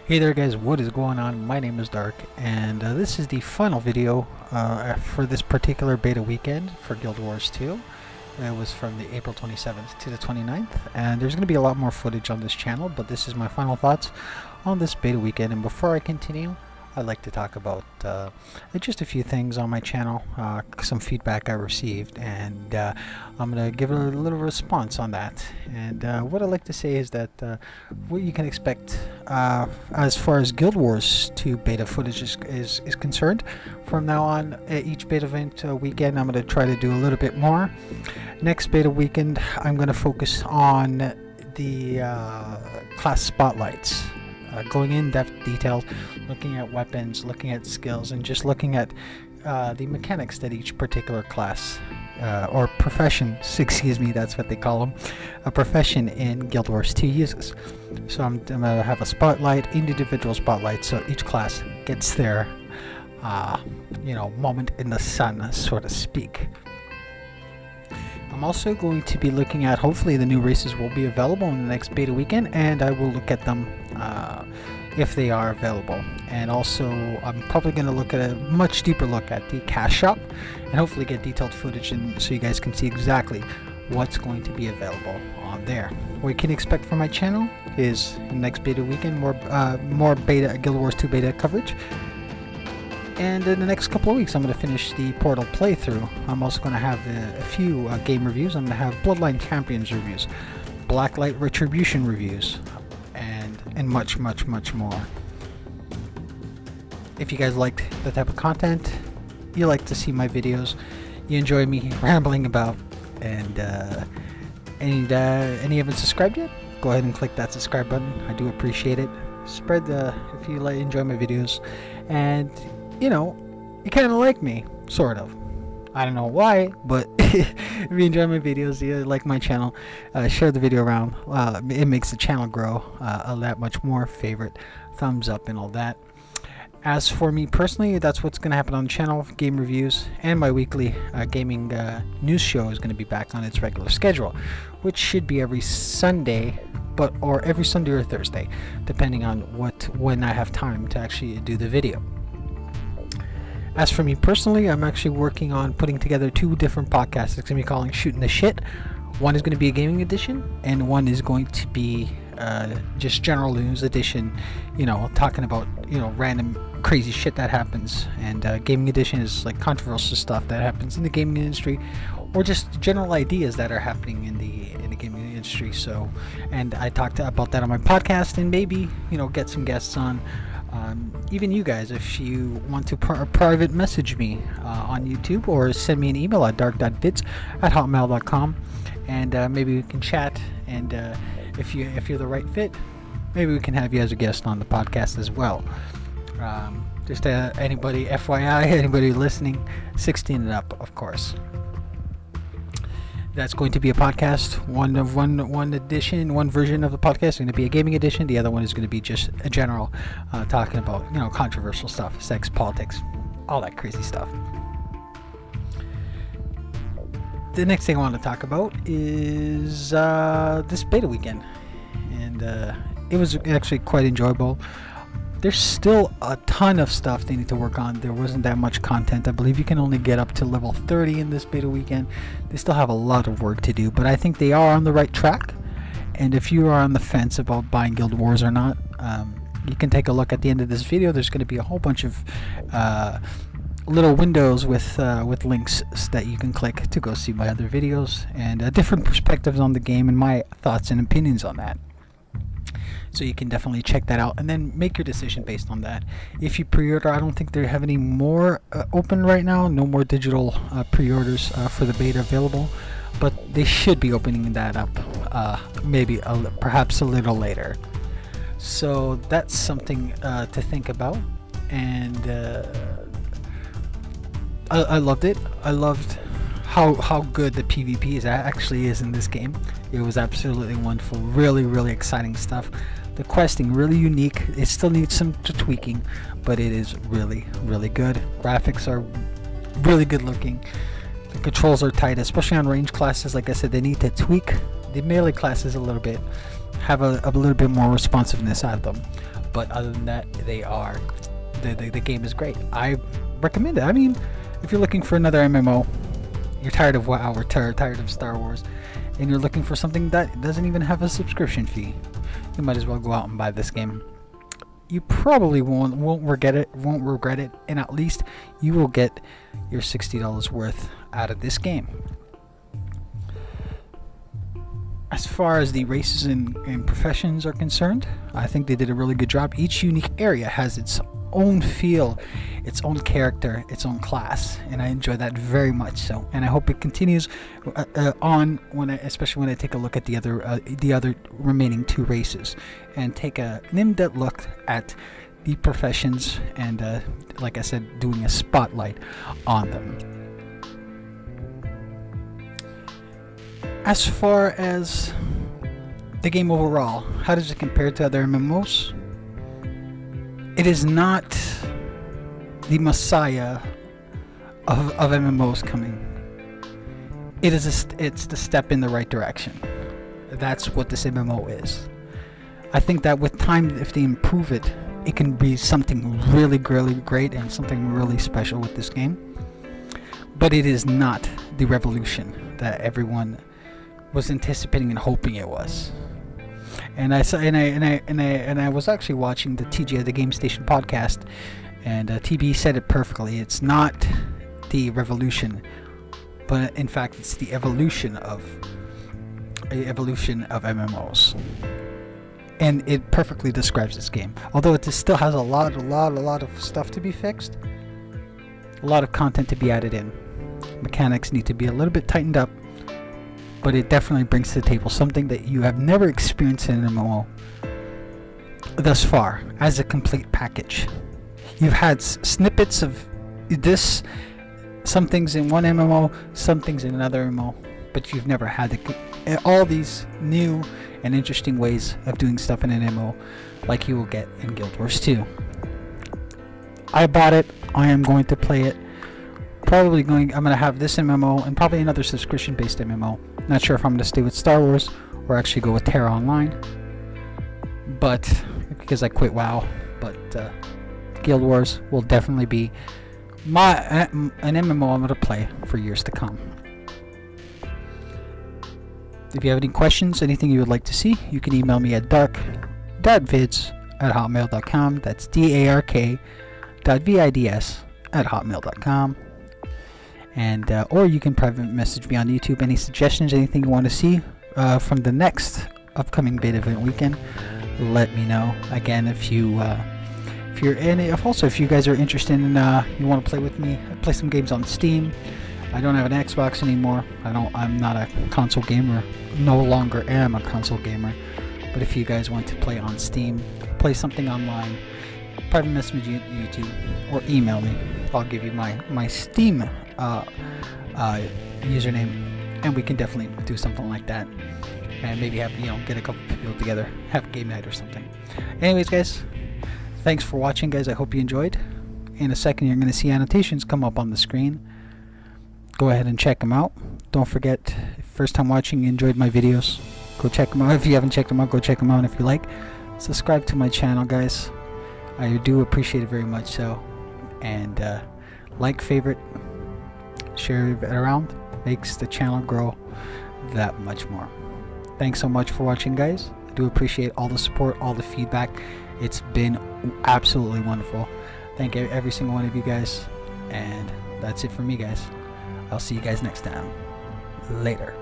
Hey there guys, what is going on? My name is Dark, and this is the final video for this particular beta weekend for Guild Wars 2. It was from the April 27th to the 29th, and there's going to be a lot more footage on this channel, but this is my final thoughts on this beta weekend. And before I continue, I'd like to talk about just a few things on my channel, some feedback I received, and I'm going to give a little response on that. And what I'd like to say is that what you can expect as far as Guild Wars 2 beta footage is concerned, from now on, each beta event weekend, I'm going to try to do a little bit more. Next beta weekend, I'm going to focus on the class spotlights. Going in depth details, looking at weapons, looking at skills, and just looking at the mechanics that each particular class or profession, excuse me, that's what they call them, a profession in Guild Wars 2 uses. So I'm going to have a spotlight, individual spotlight, so each class gets their moment in the sun, so to speak. I'm also going to be looking at, hopefully the new races will be available in the next beta weekend, and I will look at them if they are available. And also I'm probably going to look at a much deeper look at the cash shop and hopefully get detailed footage so you guys can see exactly what's going to be available on there. What you can expect from my channel is the next beta weekend more beta Guild Wars 2 beta coverage. And in the next couple of weeks, I'm going to finish the Portal playthrough. I'm also going to have a few game reviews. I'm going to have Bloodline Champions reviews, Blacklight Retribution reviews, and much more. If you guys liked the type of content, you like to see my videos, you enjoy me rambling about, and any haven't subscribed yet, go ahead and click that subscribe button. I do appreciate it. Spread if you enjoy my videos, and you kind of like me, sort of. I don't know why, but if you enjoy my videos, you like my channel, share the video around. It makes the channel grow that much more. Favorite, thumbs up, and all that. As for me personally, that's what's going to happen on the channel. Game reviews and my weekly gaming news show is going to be back on its regular schedule, which should be every Sunday, or every Sunday or Thursday, depending on when I have time to actually do the video. As for me personally, I'm actually working on putting together two different podcasts. It's going to be calling Shooting the Shit. One is going to be a gaming edition, and one is going to be just general news edition, talking about, random crazy shit that happens. And gaming edition is like controversial stuff that happens in the gaming industry, or just general ideas that are happening in the gaming industry. So, and I talked about that on my podcast, and maybe, get some guests on. Even you guys, if you want to private message me on YouTube, or send me an email at dark.vids@hotmail.com, and maybe we can chat, and if you're the right fit, maybe we can have you as a guest on the podcast as well. Just anybody, FYI, anybody listening, 16 and up, of course. That's going to be a podcast. One version of the podcast is going to be a gaming edition. The other one is going to be just a general, talking about controversial stuff, sex, politics, all that crazy stuff. The next thing I want to talk about is this beta weekend, and it was actually quite enjoyable. There's still a ton of stuff they need to work on. There wasn't that much content. I believe you can only get up to level 30 in this beta weekend. They still have a lot of work to do, but I think they are on the right track. And if you are on the fence about buying Guild Wars or not, you can take a look at the end of this video. There's going to be a whole bunch of little windows with links that you can click to go see my other videos, and different perspectives on the game and my thoughts and opinions on that. So you can definitely check that out and then make your decision based on that. If you pre-order, I don't think they have any more open right now. No more digital pre-orders for the beta available, but they should be opening that up perhaps a little later. So that's something to think about. And I loved it. I loved how good the PvP actually is in this game. It was absolutely wonderful. Really exciting stuff. The questing really unique. It still needs some tweaking, but it is really good. Graphics are really good looking. The controls are tight, especially on range classes. Like I said, they need to tweak the melee classes a little bit, have a little bit more responsiveness out of them. but other than that, the game is great. I recommend it. I mean, if you're looking for another MMO, you're tired of WoW, or tired of Star Wars, and you're looking for something that doesn't even have a subscription fee, you might as well go out and buy this game. You probably won't regret it, and at least you will get your $60 worth out of this game. As far as the races and professions are concerned, I think they did a really good job. Each unique area has its own feel, its own character, its own class, and I enjoy that very much so. And I hope it continues on especially when I take a look at the other remaining 2 races, and take an in-depth look at the professions, and like I said, doing a spotlight on them. As far as the game overall, how does it compare to other MMOs? It is not the messiah of MMOs coming. It's the step in the right direction. That's what this MMO is. I think that with time, if they improve it, it can be something really, really great and something really special with this game. But it is not the revolution that everyone was anticipating and hoping it was. And I was actually watching the TGI, the Game Station podcast, and TB said it perfectly. It's not the revolution, but in fact it's the evolution of MMOs, and it perfectly describes this game. Although it still has a lot of stuff to be fixed, a lot of content to be added in, mechanics need to be a little bit tightened up, but it definitely brings to the table something that you have never experienced in an MMO thus far as a complete package. You've had snippets of this, some things in one MMO, some things in another MMO, but you've never had all these new and interesting ways of doing stuff in an MMO like you will get in Guild Wars 2. I bought it. I am going to play it. I'm going to have this MMO and probably another subscription-based MMO. Not sure if I'm going to stay with Star Wars or actually go with Terra Online, but because I quit WoW. But Guild Wars will definitely be an MMO I'm going to play for years to come. If you have any questions, anything you would like to see, you can email me at dark.vids@hotmail.com. That's dark.vids@hotmail.com. And or you can private message me on YouTube. Any suggestions, anything you want to see from the next upcoming beta event weekend, let me know. Again, if you guys are interested in you want to play with me, I play some games on Steam. I don't have an Xbox anymore. I'm not a console gamer. No longer am a console gamer. But if you guys want to play on Steam, play something online, private message me YouTube or email me. I'll give you my Steam username, and we can definitely do something like that, and maybe have get a couple people together, have a game night or something. Anyways, guys, thanks for watching, guys. I hope you enjoyed. In a second, you're going to see annotations come up on the screen. Go ahead and check them out. Don't forget, first time watching, you enjoyed my videos, go check them out. If you haven't checked them out, go check them out. If you like, subscribe to my channel, guys. I do appreciate it very much so. And like, favorite, share it around, makes the channel grow that much more. Thanks so much for watching, guys. I do appreciate all the support, all the feedback. It's been absolutely wonderful. Thank every single one of you guys, and that's it for me, guys. I'll see you guys next time. Later.